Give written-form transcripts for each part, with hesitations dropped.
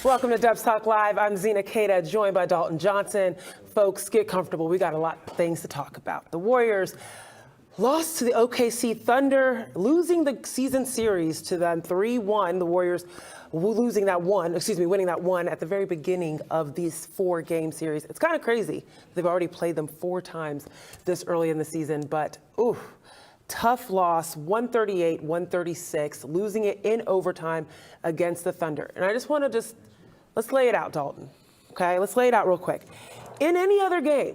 Welcome to Dubs Talk Live. I'm Zena, Keita, joined by Dalton Johnson. Folks, get comfortable. We got a lot of things to talk about. The Warriors lost to the OKC Thunder, losing the season series to them 3-1. The Warriors winning that one at the very beginning of these 4-game series. It's kind of crazy. They've already played them 4 times this early in the season, but tough loss, 138-136, losing it in overtime against the Thunder. And I just want to let's lay it out, Dalton. Okay, let's lay it out real quick. In any other game,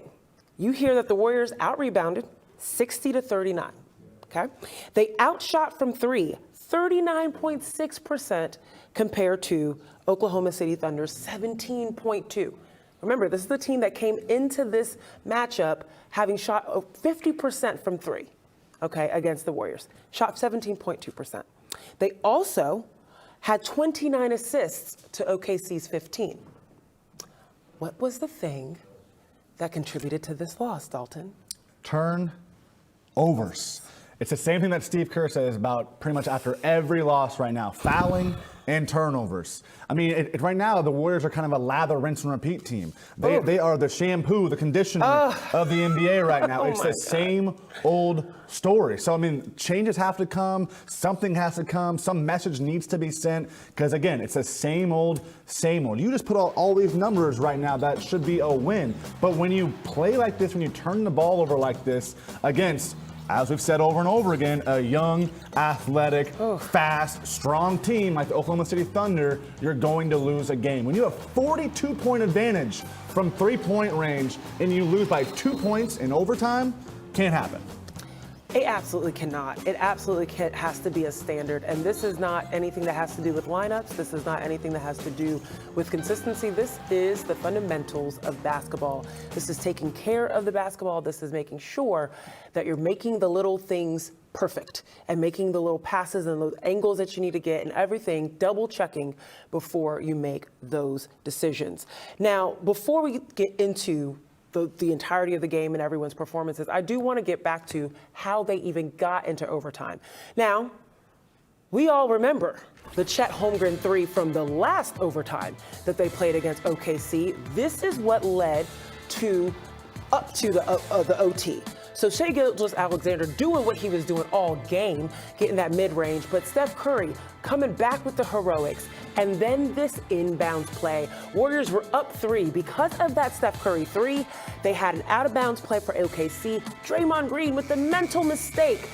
you hear that the Warriors out-rebounded 60-39, okay? They outshot from 3, 39.6% compared to Oklahoma City Thunder's 17.2. Remember, this is the team that came into this matchup having shot 50% from 3, okay, against the Warriors. Shot 17.2%. They also had 29 assists to OKC's 15. What was the thing that contributed to this loss, Dalton? Turnovers. It's the same thing that Steve Kerr says about pretty much after every loss right now, fouling and turnovers. I mean, right now, the Warriors are kind of a lather, rinse, and repeat team. They are the shampoo, the conditioner of the NBA right now. It's the same old story. So, I mean, changes have to come. Something has to come. Some message needs to be sent. Because, again, it's the same old, same old. You just put all these numbers right now, that should be a win. But when you play like this, when you turn the ball over like this against, as we've said over and over again, a young, athletic, fast, strong team like the Oklahoma City Thunder, you're going to lose a game. When you have 42-point advantage from three-point range and you lose by 2 points in overtime, can't happen. It absolutely cannot. It absolutely has to be a standard. And this is not anything that has to do with lineups. This is not anything that has to do with consistency. This is the fundamentals of basketball. This is taking care of the basketball. This is making sure that you're making the little things perfect and making the little passes and those angles that you need to get and everything, double checking before you make those decisions. Now, before we get into the entirety of the game and everyone's performances, I do want to get back to how they even got into overtime. Now, we all remember the Chet Holmgren 3 from the last overtime that they played against OKC. This is what led up to the OT. So Shai Gilgeous-Alexander doing what he was doing all game, getting that mid-range, but Steph Curry coming back with the heroics. And then this inbounds play. Warriors were up 3. Because of that Steph Curry 3, they had an out-of-bounds play for OKC. Draymond Green with the mental mistake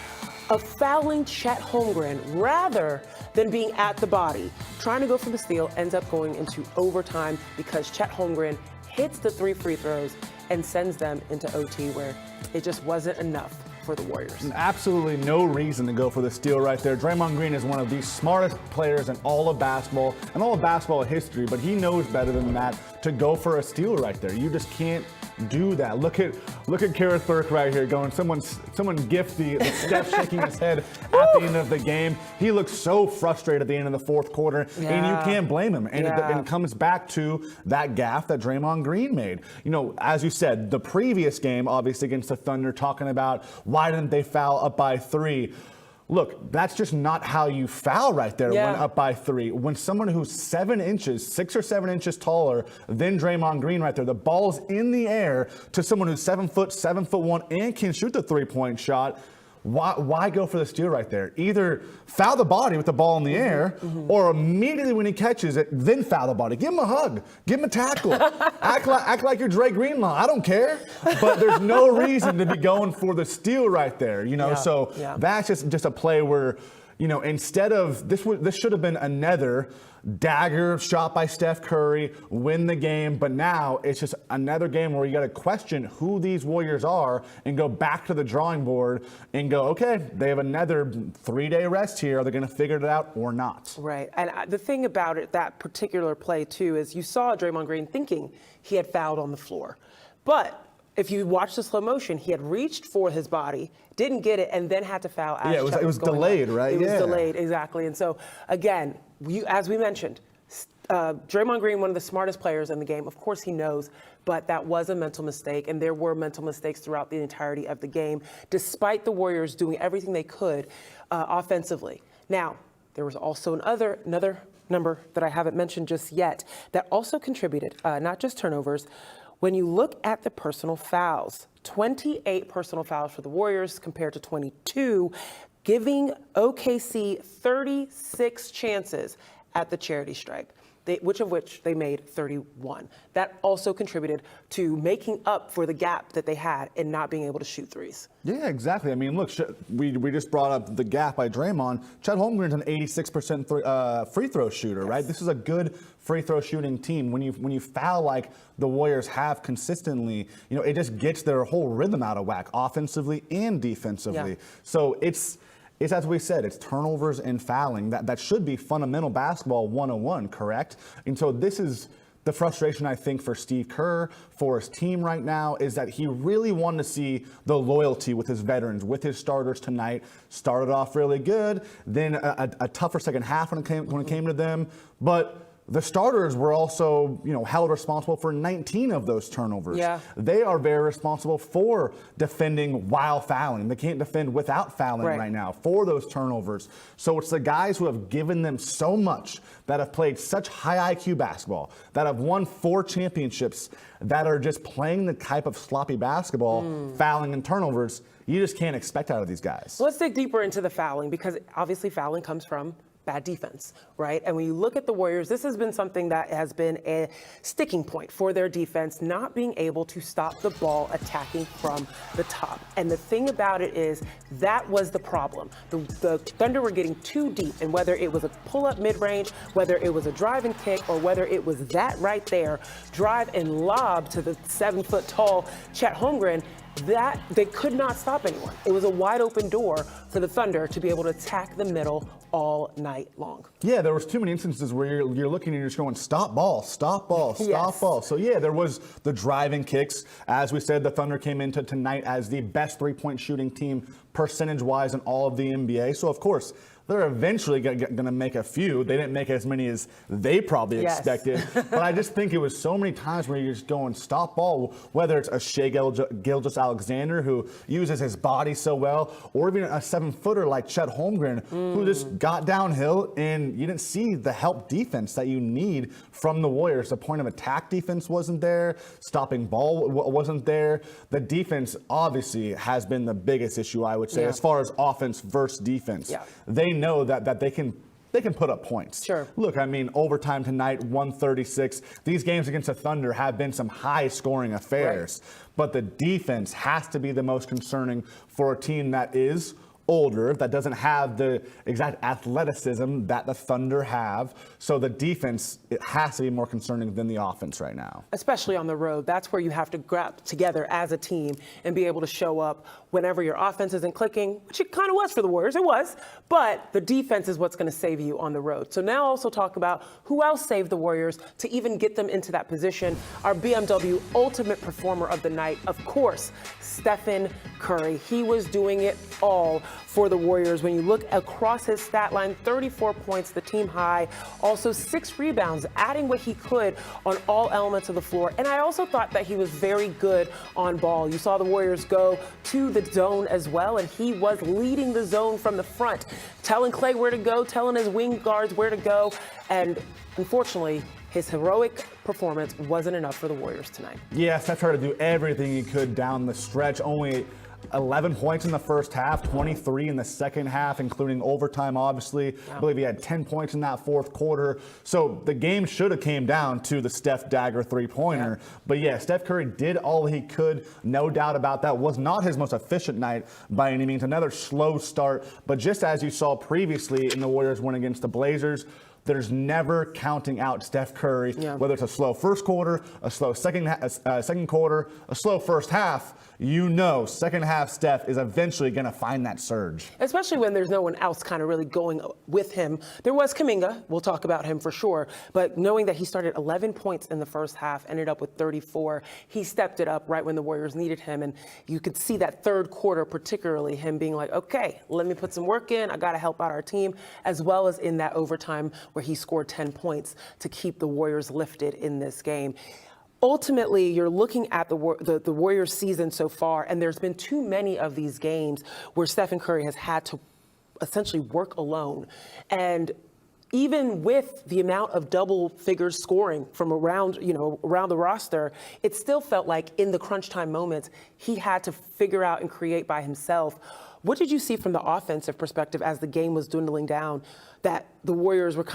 of fouling Chet Holmgren rather than being at the body. Trying to go for the steal, ends up going into overtime because Chet Holmgren hits the 3 free throws and sends them into OT, where it just wasn't enough for the Warriors. Absolutely no reason to go for the steal right there. Draymond Green is one of the smartest players in all of basketball and all of basketball history, but he knows better than that to go for a steal right there. You just can't do that. Look at Gareth Burke right here going, someone gift the Steph shaking his head at the end of the game. He looks so frustrated at the end of the fourth quarter, and you can't blame him. And it comes back to that gaffe that Draymond Green made. You know, as you said, the previous game, obviously against the Thunder, talking about why didn't they foul up by 3? Look, that's just not how you foul right there when up by 3. When someone who's 6 or 7 inches taller than Draymond Green right there, the ball's in the air to someone who's 7 foot, 7'1", and can shoot the 3-point shot. Why go for the steal right there? Either foul the body with the ball in the air, or immediately when he catches it, then foul the body. Give him a hug. Give him a tackle. act like you're Dre Greenlaw. I don't care. But there's no reason to be going for the steal right there. You know, that's just a play where, you know, instead of this should have been another dagger shot by Steph Curry, win the game, but now it's just another game where you got to question who these Warriors are and go back to the drawing board and go, okay, they have another 3-day rest here. Are they going to figure it out or not? Right. And the thing about it, that particular play too, is you saw Draymond Green thinking he had fouled on the floor. But if you watch the slow motion, he had reached for his body, didn't get it, and then had to foul. It was delayed, right? It was delayed, exactly. And so, again, as we mentioned, Draymond Green, one of the smartest players in the game. Of course he knows, but that was a mental mistake, and there were mental mistakes throughout the entirety of the game, despite the Warriors doing everything they could offensively. Now, there was also another number that I haven't mentioned just yet that also contributed, not just turnovers. When you look at the personal fouls, 28 personal fouls for the Warriors compared to 22, giving OKC 36 chances at the charity stripe, which they made 31. That also contributed to making up for the gap that they had in not being able to shoot threes. Yeah, exactly. I mean, look, we just brought up the gap by Draymond. Chet Holmgren's an 86% free throw shooter, Yes. right? This is a good free throw shooting team. When you foul like the Warriors have consistently, it just gets their whole rhythm out of whack, offensively and defensively. Yeah. So it's as we said, it's turnovers and fouling. That should be fundamental basketball 101, correct? And so this is the frustration, I think, for Steve Kerr, for his team right now, is that he really wanted to see the loyalty with his veterans, with his starters tonight. Started off really good, then a tougher second half when it came to them. But the starters were also, held responsible for 19 of those turnovers. Yeah. They are very responsible for defending while fouling. They can't defend without fouling right now for those turnovers. So it's the guys who have given them so much, that have played such high IQ basketball, that have won 4 championships, that are just playing the type of sloppy basketball, fouling and turnovers, you just can't expect out of these guys. Let's dig deeper into the fouling, because obviously fouling comes from bad defense, right? And when you look at the Warriors, this has been something that has been a sticking point for their defense, not being able to stop the ball attacking from the top. And the thing about it is that was the problem. The Thunder were getting too deep, and whether it was a pull-up mid-range, whether it was a drive and kick, or whether it was that right there, drive and lob to the 7-foot-tall Chet Holmgren, that they could not stop anyone. It was a wide open door for the Thunder to be able to attack the middle all night long. Yeah, there was too many instances where you're looking and you're just going, stop ball, stop ball, stop Yes. ball. So yeah, there was the driving kicks. As we said, the Thunder came into tonight as the best three-point shooting team percentage-wise in all of the NBA. So of course, they're eventually going to make a few. They didn't make as many as they probably expected. But I just think it was so many times where you're just going stop ball, whether it's a Shai Gilgeous-Alexander who uses his body so well, or even a 7-footer like Chet Holmgren who just got downhill, and you didn't see the help defense that you need from the Warriors. The point of attack defense wasn't there. Stopping ball wasn't there. The defense obviously has been the biggest issue, I would say, as far as offense versus defense. Yeah. They know that they can put up points. Sure. Look, I mean, overtime tonight, 136. These games against the Thunder have been some high-scoring affairs. Right. But the defense has to be the most concerning for a team that is older, that doesn't have the exact athleticism that the Thunder have. So the defense, it has to be more concerning than the offense right now. Especially on the road. That's where you have to grab together as a team and be able to show up whenever your offense isn't clicking, which it kind of was for the Warriors. It was. But the defense is what's going to save you on the road. So now also talk about who else saved the Warriors to even get them into that position. Our BMW Ultimate Performer of the night, of course, Stephen Curry. He was doing it all for the Warriors. When you look across his stat line, 34 points, the team high, also 6 rebounds, adding what he could on all elements of the floor. And I also thought that he was very good on ball. You saw the Warriors go to the zone as well, and he was leading the zone from the front, telling Clay where to go, telling his wing guards where to go. And unfortunately, his heroic performance wasn't enough for the Warriors tonight. Yeah, Steph tried to do everything he could down the stretch. Only 11 points in the first half, 23 in the second half, including overtime, obviously. I believe he had 10 points in that fourth quarter. So the game should have came down to the Steph dagger three-pointer. Yeah. But yeah, Steph Curry did all he could, no doubt about that. Was not his most efficient night by any means. Another slow start. But just as you saw previously in the Warriors win against the Blazers, there's never counting out Steph Curry, whether it's a slow first quarter, a slow second quarter, a slow first half. Second half Steph is eventually going to find that surge. Especially when there's no one else kind of really going with him. There was Kuminga. We'll talk about him for sure. But knowing that he started 11 points in the first half, ended up with 34, he stepped it up right when the Warriors needed him. And you could see that third quarter, particularly him being like, okay, let me put some work in. I got to help out our team, as well as in that overtime where he scored 10 points to keep the Warriors lifted in this game. Ultimately, you're looking at the Warriors season so far, and there's been too many of these games where Stephen Curry has had to essentially work alone. And even with the amount of double figures scoring from around the roster, it still felt like in the crunch time moments, he had to figure out and create by himself. What did you see from the offensive perspective as the game was dwindling down, that the Warriors were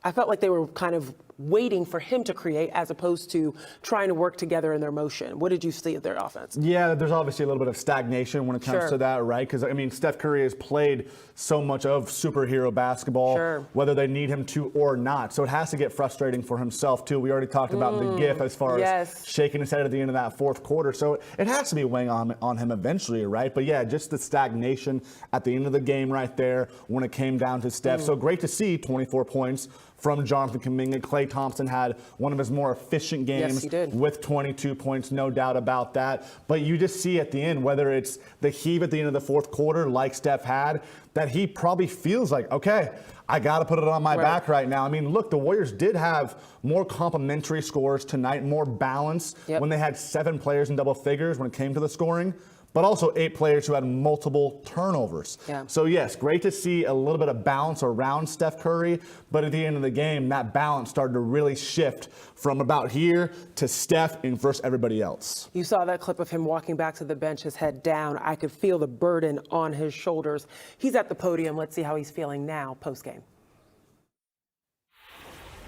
I felt like they were kind of waiting for him to create as opposed to trying to work together in their motion? What did you see of their offense? Yeah, there's obviously a little bit of stagnation when it comes to that, right? Because, I mean, Steph Curry has played so much of superhero basketball, whether they need him to or not. So it has to get frustrating for himself, too. We already talked about the GIF as far as shaking his head at the end of that fourth quarter. So it has to be weighing on him eventually, right? But, yeah, just the stagnation at the end of the game right there when it came down to Steph. So great to see 24 points from Jonathan Kuminga. Klay Thompson had one of his more efficient games with 22 points, no doubt about that. But you just see at the end, whether it's the heave at the end of the fourth quarter like Steph had, that he probably feels like, okay, I got to put it on my back right now. I mean, look, the Warriors did have more complementary scores tonight, more balance when they had 7 players in double figures when it came to the scoring, but also 8 players who had multiple turnovers. So, yes, great to see a little bit of balance around Steph Curry, but at the end of the game, that balance started to really shift from about here to Steph and versus everybody else. You saw that clip of him walking back to the bench, his head down. I could feel the burden on his shoulders. He's at the podium. Let's see how he's feeling now post-game.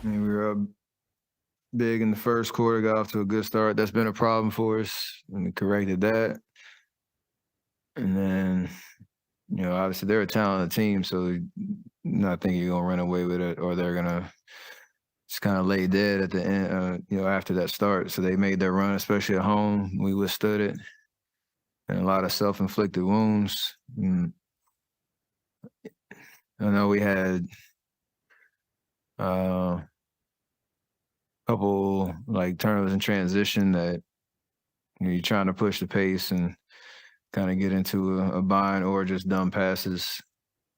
I mean, we were up big in the first quarter, got off to a good start. That's been a problem for us, and we corrected that. And then, obviously they're a talented team, so not thinking you're going to run away with it or they're going to just kind of lay dead at the end, after that start. So they made their run, especially at home. We withstood it. And a lot of self-inflicted wounds. And I know we had a couple, turnovers in transition that you're trying to push the pace and kind of get into a bind or just dumb passes.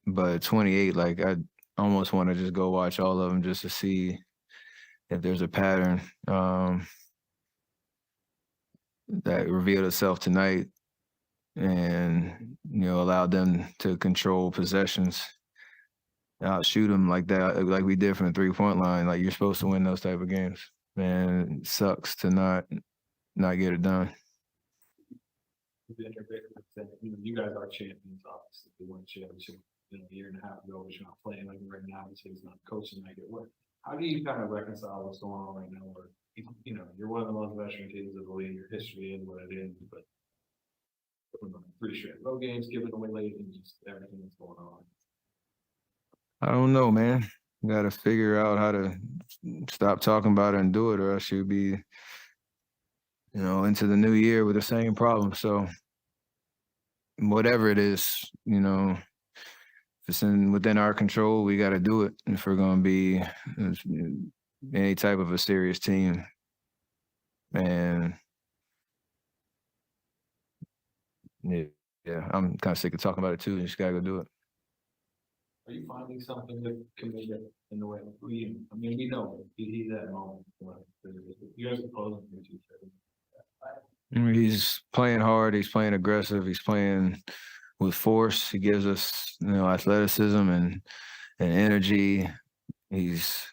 But 28, I almost want to just go watch all of them just to see if there's a pattern that revealed itself tonight and, allowed them to control possessions, outshoot them like that, like we did from the three-point line. You're supposed to win those type of games. Man, it sucks to not get it done. You guys are champions, obviously. You won a championship a year and a half ago, but you're not playing like right now. So he's not coaching like it. How do you kind of reconcile what's going on right now? Where you're one of the most veteran teams of the league. Your history is what it is, but pretty sure road games giving away late and just everything that's going on. I don't know, man. Got to figure out how to stop talking about it and do it, or else you'll be into the new year with the same problem. So whatever it is, if it's within our control, we got to do it if we're going to be any type of a serious team. And yeah, I'm kind of sick of talking about it too. You just got to go do it. Are you finding something that can make it in the way? We know he's at moment. You guys are closing for each other. He's playing hard. He's playing aggressive. He's playing with force. He gives us, athleticism and energy. He's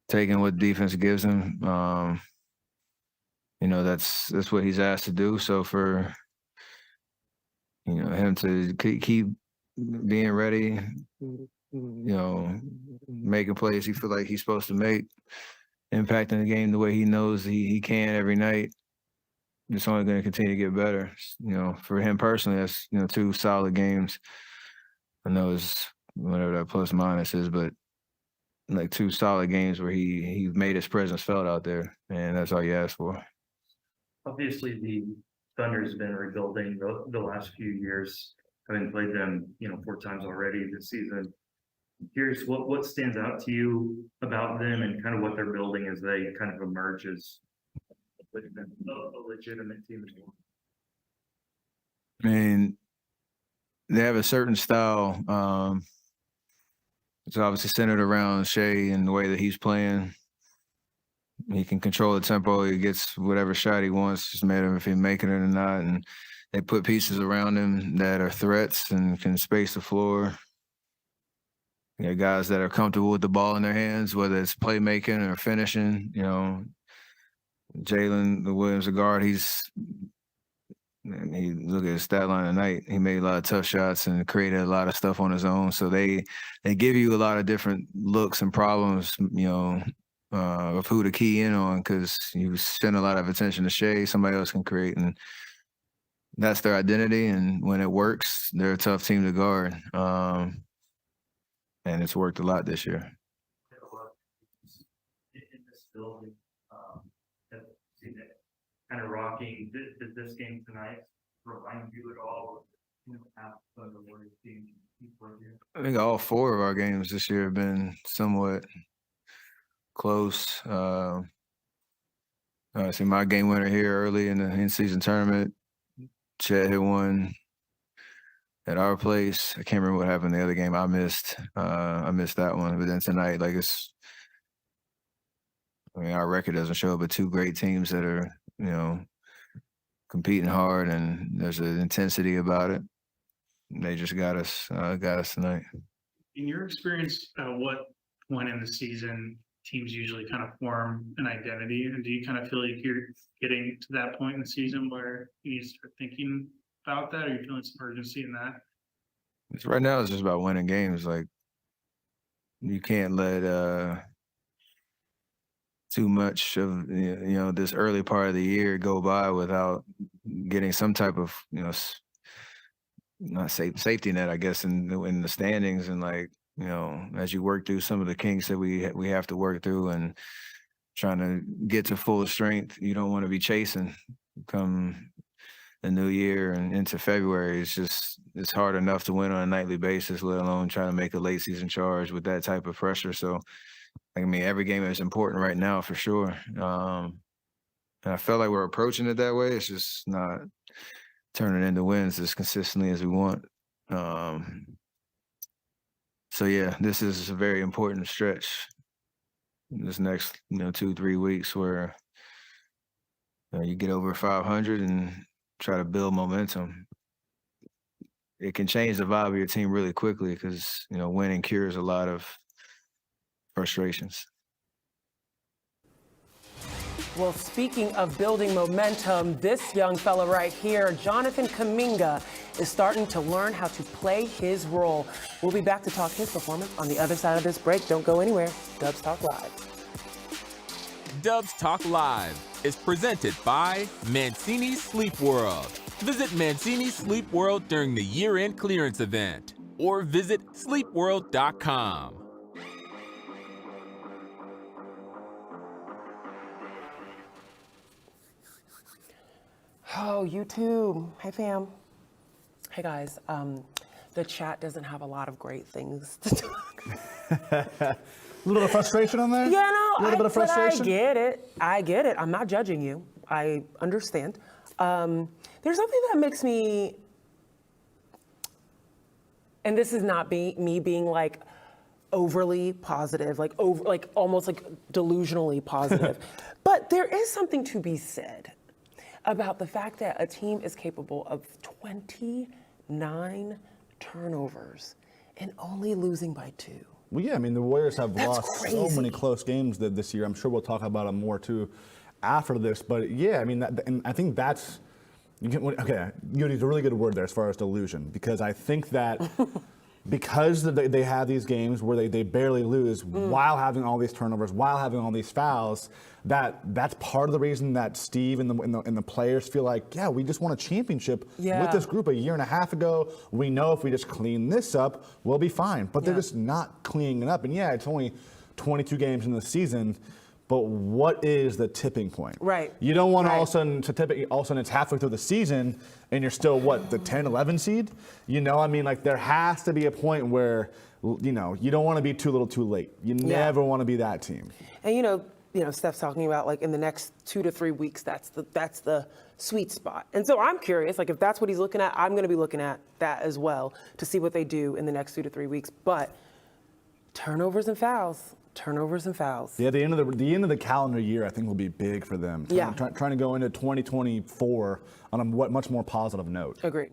taking what defense gives him. That's what he's asked to do. So for him to keep being ready, making plays he feels like he's supposed to make, impacting the game the way he knows he can every night. It's only going to continue to get better. For him personally, that's 2 solid games. I know it's whatever that plus minus is, but 2 solid games where he made his presence felt out there, and that's all you ask for. Obviously, the Thunder's been rebuilding the last few years, having played them 4 times already this season. I'm curious, what stands out to you about them and kind of what they're building as they kind of emerge as a legitimate team as well? I mean, they have a certain style. It's obviously centered around Shea and the way that he's playing. He can control the tempo. He gets whatever shot he wants, just matter if he's making it or not. And they put pieces around him that are threats and can space the floor. You know, guys that are comfortable with the ball in their hands, whether it's playmaking or finishing. You know, Jalen the Williams, the guard, he look at his stat line tonight. He made a lot of tough shots and created a lot of stuff on his own. So they give you a lot of different looks and problems, you know, of who to key in on, because you spend a lot of attention to Shea, somebody else can create, and that's their identity. And when it works, they're a tough team to guard. And it's worked a lot this year. In this building, that kind of rocking. Did this game tonight remind you at all? You know, half of the Warriors team here? I think all 4 of our games this year have been somewhat close. I see my game winner here early in the in-season tournament. Chet hit one at our place. I can't remember what happened the other game. I missed that one. But then tonight, like our record doesn't show, but 2 great teams that are, you know, competing hard, and there's an intensity about it. They just got us tonight. In your experience, at what point in the season teams usually kind of form an identity? And do you kind of feel like you're getting to that point in the season where you need to start thinking about that? Are you feeling some urgency in that? Right now, it's just about winning games. Like, you can't let too much of this early part of the year go by without getting some type of not safety net, I guess, in the standings, and as you work through some of the kinks that we have to work through and trying to get to full strength. You don't want to be chasing come the new year and into February. It's hard enough to win on a nightly basis, let alone trying to make a late season charge with that type of pressure. So, I mean, every game is important right now for sure. And I felt like we're approaching it that way. It's just not turning into wins as consistently as we want. So yeah, this is a very important stretch. This next, 2-3 weeks where you get over 500 and try to build momentum. It can change the vibe of your team really quickly because, winning cures a lot of frustrations. Well, speaking of building momentum, this young fella right here, Jonathan Kuminga, is starting to learn how to play his role. We'll be back to talk his performance on the other side of this break. Don't go anywhere. Dubs Talk Live. Dubs Talk Live is presented by Mancini Sleep World. Visit Mancini Sleep World during the year-end clearance event or visit sleepworld.com. Oh, YouTube. Hey, fam. Hey, guys. The chat doesn't have a lot of great things to talk about. A little bit of frustration on there? Yeah, no, a little bit of frustration. But I get it. I'm not judging you. I understand. There's something that makes me, and this is not me being like overly positive, like almost like delusionally positive, but there is something to be said about the fact that a team is capable of 29 turnovers and only losing by 2. Well, yeah, I mean, the Warriors have That's lost crazy. so many close games this year. I'm sure we'll talk about them more, too, after this. But, yeah, I mean, and I think that's – you used a really good word there as far as delusion, because I think that because they have these games where they barely lose while having all these turnovers, while having all these fouls, that's part of the reason that Steve and the players feel like, yeah, we just won a championship with this group a year and a half ago. We know if we just clean this up, we'll be fine. But they're just not cleaning it up. And yeah, it's only 22 games in the season, but what is the tipping point? Right. You don't want all of a sudden to tip it, all of a sudden it's halfway through the season and you're still, the 10, 11 seed? I mean, like, there has to be a point where, you don't want to be too little too late. You never want to be that team. And Steph's talking about, like, in the next 2 to 3 weeks, that's the sweet spot. And so I'm curious, like, if that's what he's looking at, I'm going to be looking at that as well to see what they do in the next 2 to 3 weeks. But turnovers and fouls. Yeah, the end of the calendar year, I think, will be big for them. Trying to go into 2024 on a much more positive note. Agreed.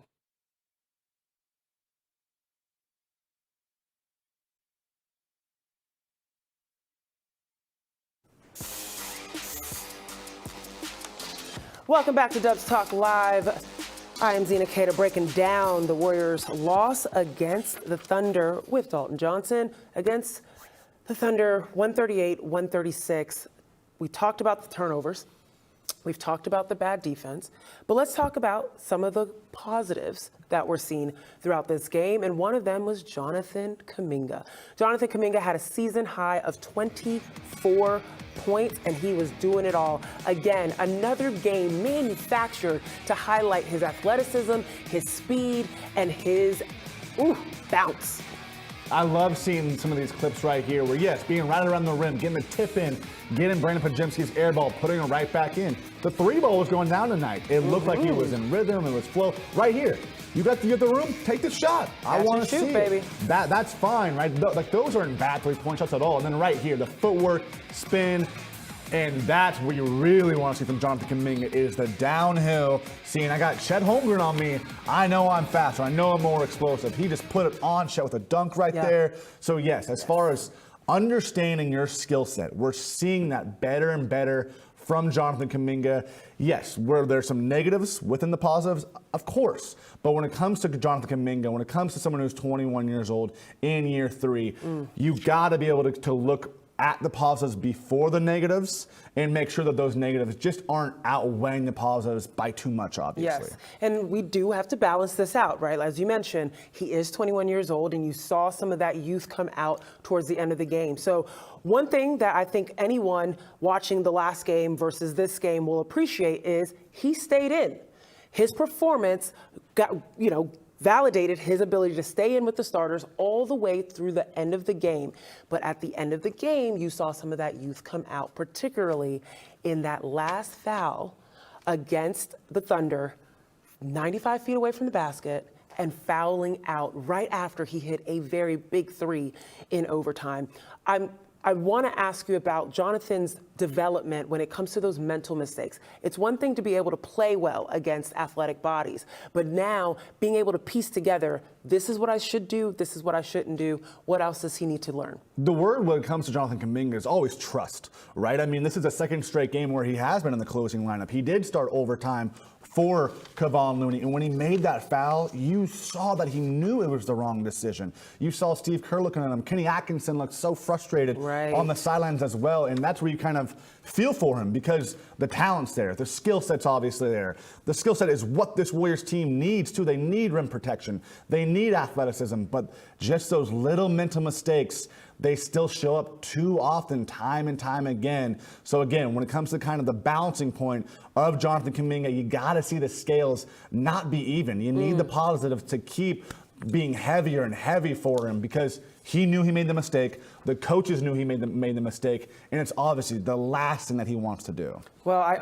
Welcome back to Dubs Talk Live. I am Zena, Keita, breaking down the Warriors' loss against the Thunder with Dalton Johnson against the Thunder, 138-136. We talked about the turnovers. We've talked about the bad defense, but let's talk about some of the positives that we're seeing throughout this game, and one of them was Jonathan Kuminga. Jonathan Kuminga had a season high of 24 points, and he was doing it all. Again, another game manufactured to highlight his athleticism, his speed, and his bounce. I love seeing some of these clips right here where, yes, being right around the rim, getting the tip in, getting Brandon Podziemski's air ball, putting it right back in. The three ball was going down tonight. It looked like he was in rhythm, it was flow. Right here, you got to get the room, take the shot. I want to see baby. it. That's fine, right? Like those aren't bad three-point shots at all. And then right here, the footwork, spin, and that's what you really want to see from Jonathan Kuminga is the downhill. Seeing I got Chet Holmgren on me. I know I'm faster. I know I'm more explosive. He just put it on Chet with a dunk right there. So yes, as far as understanding your skill set, we're seeing that better and better from Jonathan Kuminga. Yes, were there some negatives within the positives? Of course. But when it comes to Jonathan Kuminga, when it comes to someone who's 21 years old in year 3, you got to be able to look at the positives before the negatives and make sure that those negatives just aren't outweighing the positives by too much, obviously. Yes, and we do have to balance this out, right? As you mentioned, he is 21 years old, and you saw some of that youth come out towards the end of the game. So one thing that I think anyone watching the last game versus this game will appreciate is he stayed in. His performance got, validated his ability to stay in with the starters all the way through the end of the game. But at the end of the game, you saw some of that youth come out, particularly in that last foul against the Thunder, 95 feet away from the basket, and fouling out right after he hit a very big three in overtime. I want to ask you about Jonathan's development when it comes to those mental mistakes. It's one thing to be able to play well against athletic bodies, but now being able to piece together, this is what I should do, this is what I shouldn't do. What else does he need to learn? The word when it comes to Jonathan Kuminga is always trust, right? I mean, this is a second straight game where he has been in the closing lineup. He did start overtime for Kevon Looney, and when he made that foul, you saw that he knew it was the wrong decision. You saw Steve Kerr looking at him. Kenny Atkinson looked so frustrated on the sidelines as well, and that's where you kind of feel for him because the talent's there, the skill set's obviously there. The skill set is what this Warriors team needs too. They need rim protection, they need athleticism, but just those little mental mistakes, they still show up too often, time and time again. So again, when it comes to kind of the balancing point of Jonathan Kuminga, you got to see the scales not be even. You need the positive to keep being heavier and heavy for him because he knew he made the mistake. The coaches knew he made the mistake, and it's obviously the last thing that he wants to do. Well, I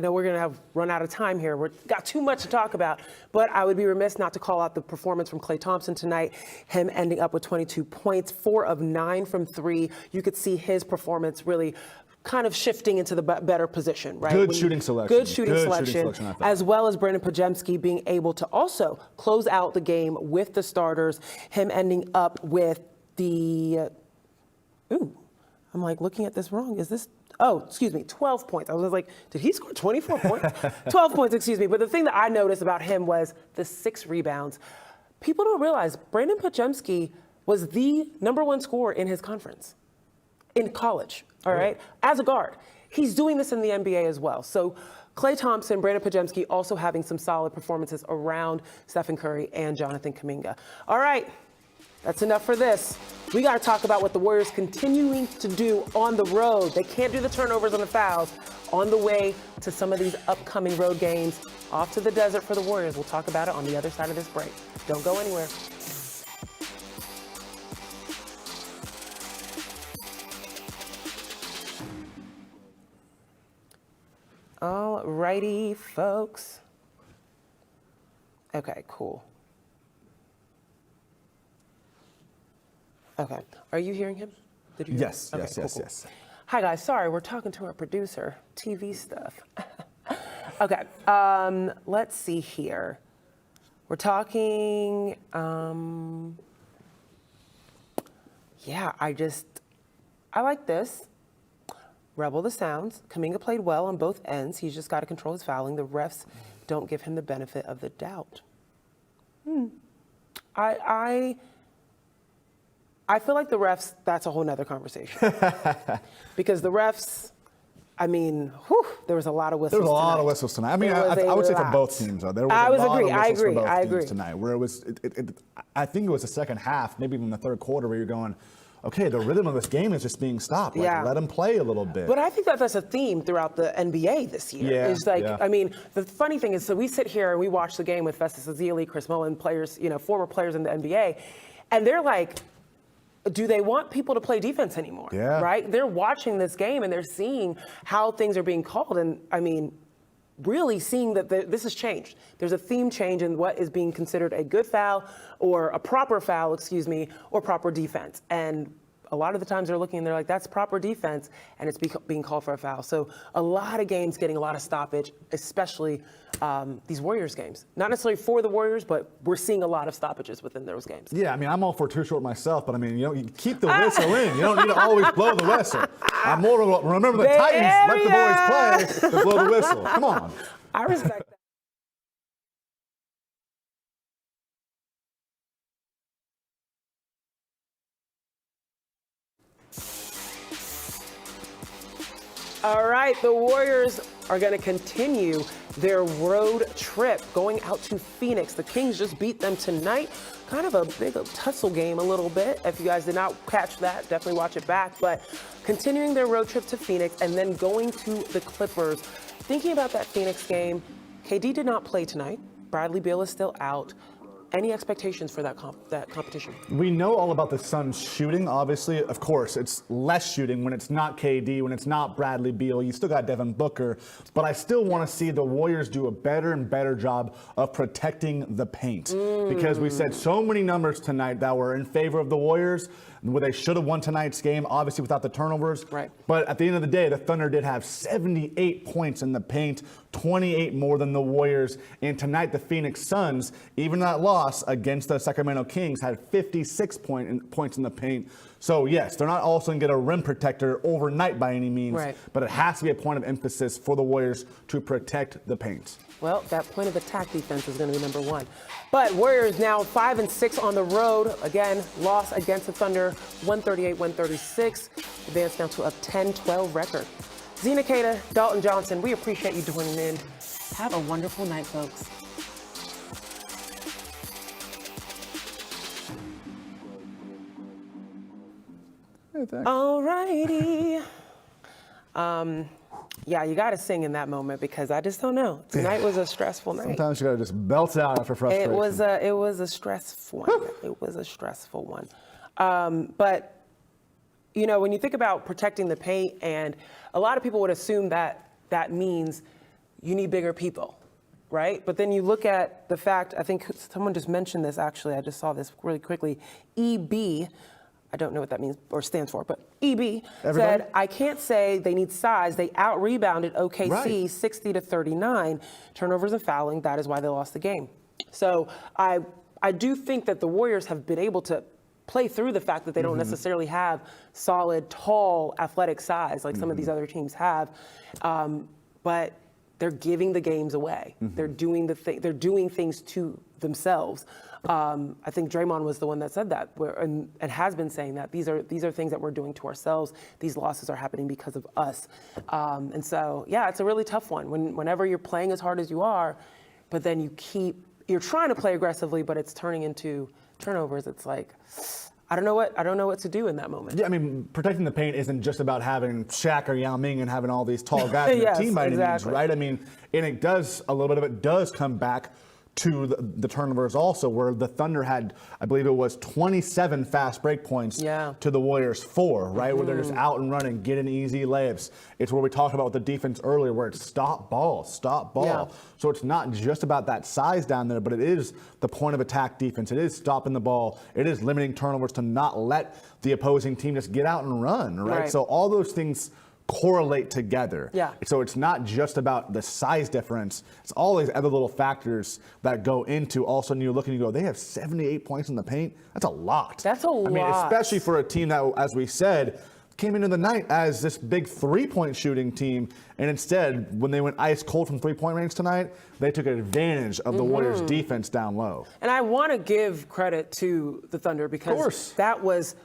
know we're going to run out of time here. We've got too much to talk about, but I would be remiss not to call out the performance from Klay Thompson tonight, him ending up with 22 points, 4 of 9 from 3. You could see his performance really kind of shifting into the better position, right? Good shooting selection. Good shooting selection, as well as Brandon Podziemski being able to also close out the game with the starters, him ending up with the, I'm like looking at this wrong. Is this, 12 points. I was like, did he score 24 points? 12 points, excuse me. But the thing that I noticed about him was the 6 rebounds. People don't realize Brandon Podziemski was the #1 scorer in his conference, in college. All right, as a guard. He's doing this in the NBA as well. So Klay Thompson, Brandon Podziemski also having some solid performances around Stephen Curry and Jonathan Kuminga. All right, that's enough for this. We got to talk about what the Warriors continuing to do on the road. They can't do the turnovers and the fouls on the way to some of these upcoming road games. Off to the desert for the Warriors. We'll talk about it on the other side of this break. Don't go anywhere. All righty, folks. Okay, cool. Okay, are you hearing him? Did you hear Yes, him? yes, Okay, yes, cool. yes. Hi guys, sorry, we're talking to our producer, TV stuff. Okay, let's see here. We're talking, yeah, I like this. rebel the sounds. Kuminga played well on both ends. He's just got to control his fouling. The refs don't give him the benefit of the doubt. I feel like the refs, that's a whole nother conversation. Because the refs, I mean, there was a lot of whistles. There was a lot tonight. of whistles tonight. I mean, There was I a would say for lot. both teams, though. There was I a was lot agree. of I whistles agree. for both I teams agree. tonight, where it was, I think it was the second half, maybe even the third quarter, where you're going, okay, the rhythm of this game is just being stopped. Like, Yeah. let them play a little bit. But I think that that's a theme throughout the NBA this year. Yeah, It's like, yeah. I mean, the funny thing is, so we sit here and we watch the game with Festus Ezeli, Chris Mullin, players, former players in the NBA, and they're like, do they want people to play defense anymore? Yeah. Right? They're watching this game and they're seeing how things are being called. And I mean, really seeing that this has changed. There's a theme change in what is being considered a good foul or a proper foul, or proper defense. And a lot of the times they're looking and they're like, that's proper defense, and it's being called for a foul. So a lot of games getting a lot of stoppage, especially these Warriors games. Not necessarily for the Warriors, but we're seeing a lot of stoppages within those games. Yeah, I mean, I'm all for too short myself, but I mean, you keep the whistle in. You don't need to always blow the whistle. I'm more of a, remember the Bay Titans, let the Area. boys play, to blow the whistle. Come on. I respect that. All right, the Warriors are going to continue their road trip going out to Phoenix. The Kings just beat them tonight. Kind of a big tussle game a little bit. If you guys did not catch that, definitely watch it back. But continuing their road trip to Phoenix and then going to the Clippers. Thinking about that Phoenix game, KD did not play tonight. Bradley Beal is still out. Any expectations for that competition? We know all about the Suns shooting, obviously. Of course, it's less shooting when it's not KD, when it's not Bradley Beal. You still got Devin Booker. But I still want to see the Warriors do a better and better job of protecting the paint. Because we said so many numbers tonight that were in favor of the Warriors, where they should have won tonight's game, obviously without the turnovers. Right. But at the end of the day, the Thunder did have 78 points in the paint, 28 more than the Warriors. And tonight, the Phoenix Suns, even that loss against the Sacramento Kings, had 56 points in the paint. So yes, they're not also going to get a rim protector overnight by any means, Right. but it has to be a point of emphasis for the Warriors to protect the paint. Well, that point of attack defense is going to be number one. But Warriors now 5-6 on the road. Again, loss against the Thunder, 138-136. Advance now to a 10-12 record. Zena, Keita, Dalton Johnson, we appreciate you joining in. Have a wonderful night, folks. All righty. Yeah, you got to sing in that moment because I just don't know. Tonight was a stressful night. Sometimes you got to just belt out after frustration. It was a stressful one. It was a stressful one. But when you think about protecting the paint, and a lot of people would assume that that means you need bigger people, right? But then you look at the fact, I think someone just mentioned this actually, I just saw this really quickly, EB, I don't know what that means or stands for, but EB said, I can't say they need size. They out-rebounded OKC Right. 60-39, turnovers and fouling. That is why they lost the game. So I do think that the Warriors have been able to play through the fact that they don't necessarily have solid, tall, athletic size like some of these other teams have. But they're giving the games away. They're doing they're doing things to themselves. I think Draymond was the one that said that, and has been saying that these are things that we're doing to ourselves. These losses are happening because of us. And so, yeah, it's a really tough one. Whenever you're playing as hard as you are, but then you're trying to play aggressively, but it's turning into turnovers. It's like, I don't know what to do in that moment. Yeah, I mean, protecting the paint isn't just about having Shaq or Yao Ming and having all these tall guys in Yes, the team by any means, exactly. right? I mean, and a little bit of it does come back to the turnovers also, where the Thunder had, I believe it was 27 fast break points to the Warriors 4, right? Where they're just out and running, getting easy layups. It's where we talked about with the defense earlier, where it's stop ball. Yeah. So it's not just about that size down there, but it is the point of attack defense. It is stopping the ball. It is limiting turnovers to not let the opposing team just get out and run, right? So all those things correlate together. Yeah. So it's not just about the size difference. It's all these other little factors that go into all of a sudden you look and you go, they have 78 points in the paint. That's a lot. That's a I mean, lot. especially for a team that, as we said, came into the night as this big three-point shooting team, and instead, when they went ice cold from three-point range tonight, they took advantage of the Warriors' defense down low. And I want to give credit to the Thunder because that was,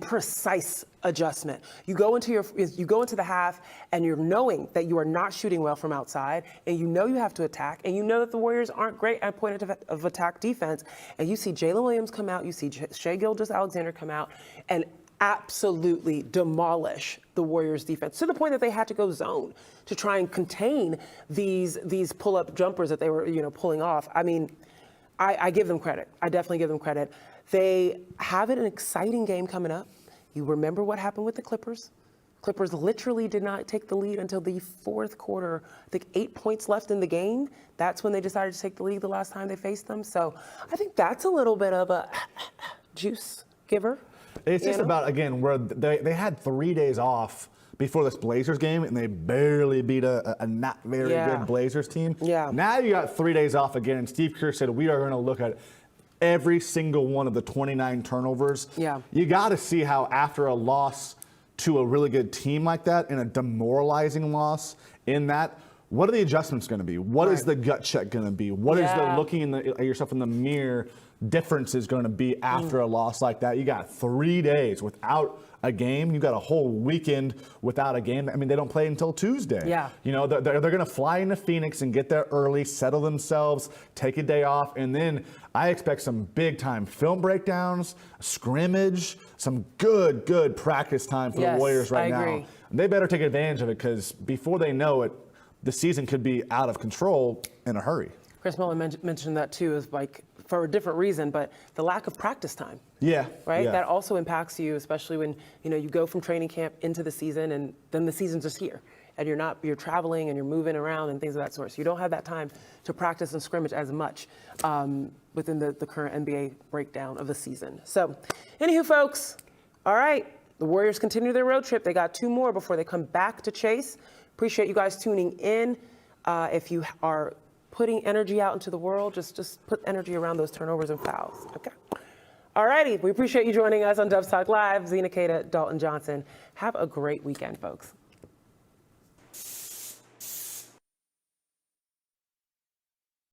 precise adjustment. You go into the half and you're knowing that you are not shooting well from outside, and you know you have to attack, and you know that the Warriors aren't great at point of attack defense, and you see Jalen Williams come out, you see Shai Gilgeous-Alexander come out, and absolutely demolish the Warriors defense to the point that they had to go zone to try and contain these pull-up jumpers that they were, pulling off. I give them credit. I definitely give them credit. They have an exciting game coming up. You remember what happened with the Clippers? Clippers literally did not take the lead until the fourth quarter. I think 8 points left in the game. That's when they decided to take the lead the last time they faced them. So I think that's a little bit of a juice giver. It's just about, again, where they had 3 days off before this Blazers game, and they barely beat a not very good Blazers team. Yeah. Now you got 3 days off again, and Steve Kerr said, we are going to look at every single one of the 29 turnovers. Yeah. You got to see how after a loss to a really good team like that, and a demoralizing loss in that, what are the adjustments going to be? What is the gut check going to be? What is the looking at yourself in the mirror difference is going to be after a loss like that? You got 3 days without a game. You got a whole weekend without a game. They don't play until Tuesday. Yeah. They're going to fly into Phoenix and get there early, settle themselves, take a day off, and then I expect some big time film breakdowns, scrimmage, some good practice time for the Warriors right now. Agree. They better take advantage of it, because before they know it, the season could be out of control in a hurry. Chris Mullin mentioned that too, is like for a different reason, but the lack of practice time. Yeah. Right? Yeah. That also impacts you, especially when, you go from training camp into the season, and then the season's just here. And you're traveling and you're moving around and things of that sort. So you don't have that time to practice and scrimmage as much within the current NBA breakdown of the season. So, anywho, folks, all right. The Warriors continue their road trip. They got 2 more before they come back to Chase. Appreciate you guys tuning in. If you are putting energy out into the world, just put energy around those turnovers and fouls. Okay. All righty. We appreciate you joining us on Dubs Talk Live. Zena, Keita, Dalton Johnson. Have a great weekend, folks.